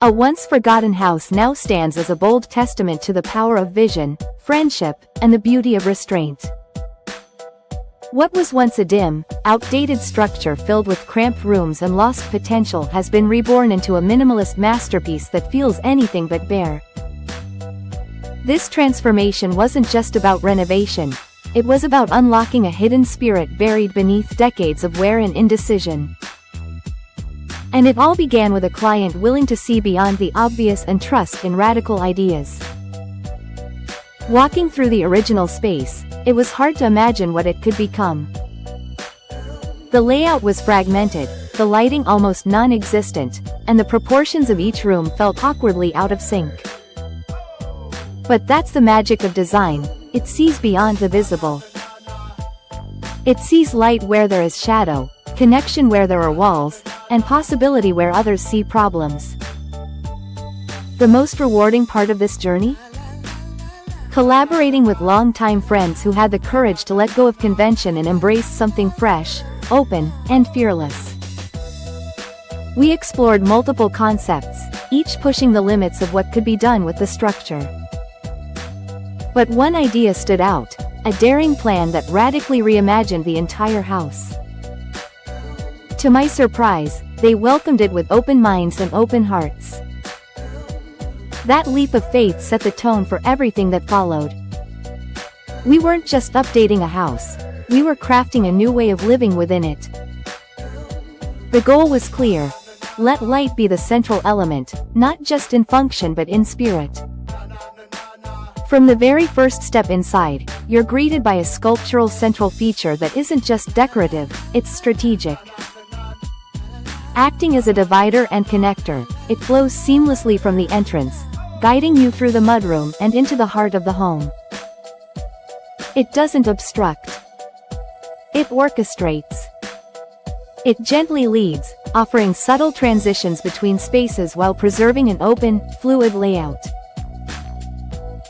A once-forgotten house now stands as a bold testament to the power of vision, friendship, and the beauty of restraint. What was once a dim, outdated structure filled with cramped rooms and lost potential has been reborn into a minimalist masterpiece that feels anything but bare. This transformation wasn't just about renovation, it was about unlocking a hidden spirit buried beneath decades of wear and indecision. And it all began with a client willing to see beyond the obvious and trust in radical ideas. Walking through the original space, it was hard to imagine what it could become. The layout was fragmented, the lighting almost non-existent, and the proportions of each room felt awkwardly out of sync. But that's the magic of design, it sees beyond the visible. It sees light where there is shadow, connection where there are walls, and possibility where others see problems. The most rewarding part of this journey? Collaborating with longtime friends who had the courage to let go of convention and embrace something fresh, open, and fearless. We explored multiple concepts, each pushing the limits of what could be done with the structure. But one idea stood out, a daring plan that radically reimagined the entire house. To my surprise, they welcomed it with open minds and open hearts. That leap of faith set the tone for everything that followed. We weren't just updating a house, we were crafting a new way of living within it. The goal was clear: let light be the central element, not just in function but in spirit. From the very first step inside, you're greeted by a sculptural central feature that isn't just decorative, it's strategic. Acting as a divider and connector, it flows seamlessly from the entrance, guiding you through the mudroom and into the heart of the home. It doesn't obstruct. It orchestrates. It gently leads, offering subtle transitions between spaces while preserving an open, fluid layout.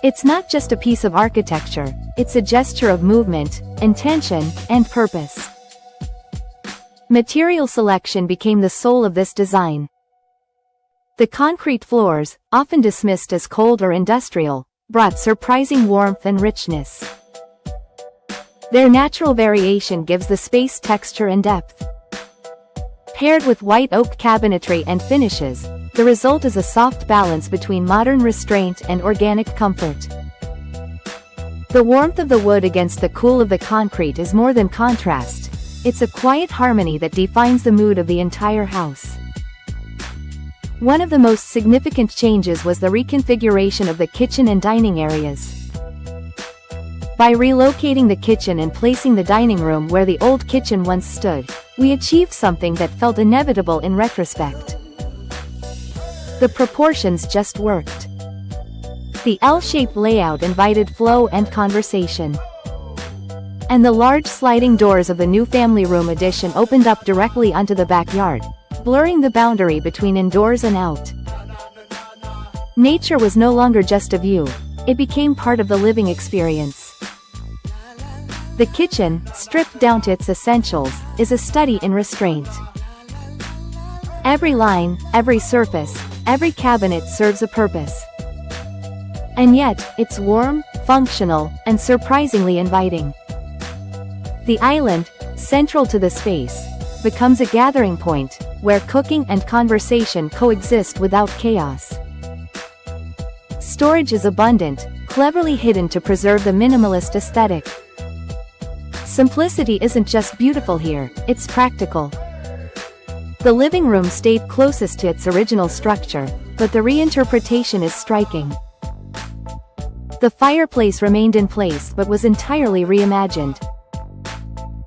It's not just a piece of architecture, it's a gesture of movement, intention, and purpose. Material selection became the soul of this design. The concrete floors, often dismissed as cold or industrial, brought surprising warmth and richness. Their natural variation gives the space texture and depth. Paired with white oak cabinetry and finishes, the result is a soft balance between modern restraint and organic comfort. The warmth of the wood against the cool of the concrete is more than contrast. It's a quiet harmony that defines the mood of the entire house. One of the most significant changes was the reconfiguration of the kitchen and dining areas. By relocating the kitchen and placing the dining room where the old kitchen once stood, we achieved something that felt inevitable in retrospect. The proportions just worked. The L-shaped layout invited flow and conversation. And the large sliding doors of the new family room addition opened up directly onto the backyard, blurring the boundary between indoors and out. Nature was no longer just a view, it became part of the living experience. The kitchen, stripped down to its essentials, is a study in restraint. Every line, every surface, every cabinet serves a purpose. And yet, it's warm, functional, and surprisingly inviting. The island, central to the space, becomes a gathering point, where cooking and conversation coexist without chaos. Storage is abundant, cleverly hidden to preserve the minimalist aesthetic. Simplicity isn't just beautiful here, it's practical. The living room stayed closest to its original structure, but the reinterpretation is striking. The fireplace remained in place but was entirely reimagined.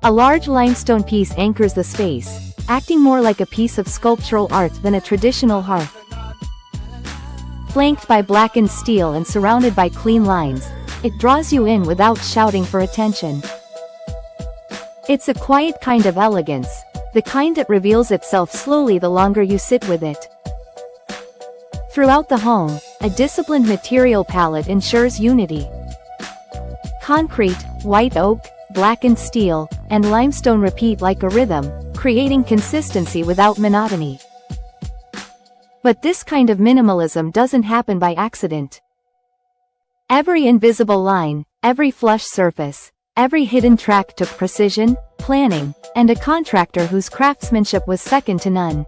A large limestone piece anchors the space, acting more like a piece of sculptural art than a traditional hearth. Flanked by blackened steel and surrounded by clean lines, it draws you in without shouting for attention. It's a quiet kind of elegance, the kind that reveals itself slowly the longer you sit with it. Throughout the home, a disciplined material palette ensures unity. Concrete, white oak, blackened steel, and limestone repeat like a rhythm, creating consistency without monotony. But this kind of minimalism doesn't happen by accident. Every invisible line, every flush surface, every hidden track took precision, planning, and a contractor whose craftsmanship was second to none.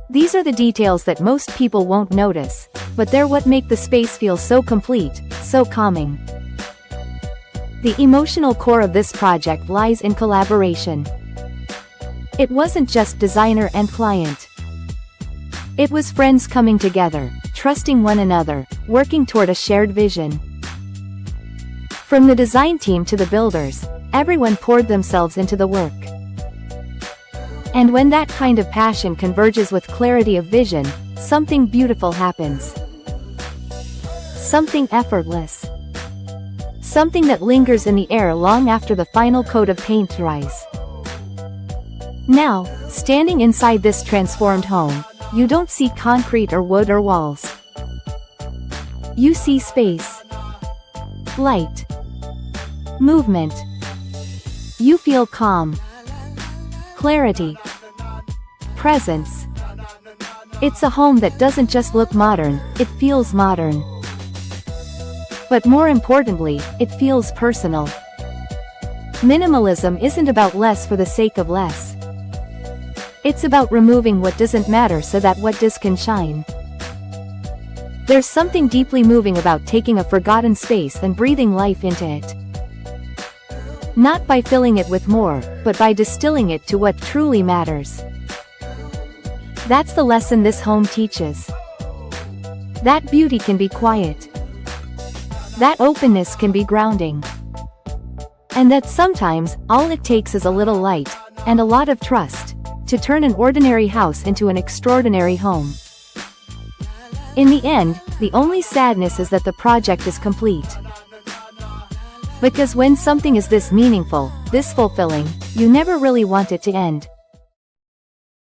These are the details that most people won't notice, but they're what make the space feel so complete, so calming. The emotional core of this project lies in collaboration. It wasn't just designer and client. It was friends coming together, trusting one another, working toward a shared vision. From the design team to the builders, everyone poured themselves into the work. And when that kind of passion converges with clarity of vision, something beautiful happens. Something effortless. Something that lingers in the air long after the final coat of paint dries. Now, standing inside this transformed home, you don't see concrete or wood or walls. You see space. Light. Movement. You feel calm. Clarity. Presence. It's a home that doesn't just look modern, it feels modern. But more importantly, it feels personal. Minimalism isn't about less for the sake of less. It's about removing what doesn't matter so that what does can shine. There's something deeply moving about taking a forgotten space and breathing life into it. Not by filling it with more, but by distilling it to what truly matters. That's the lesson this home teaches. That beauty can be quiet. That openness can be grounding. And that sometimes, all it takes is a little light, and a lot of trust, to turn an ordinary house into an extraordinary home. In the end, the only sadness is that the project is complete. Because when something is this meaningful, this fulfilling, you never really want it to end.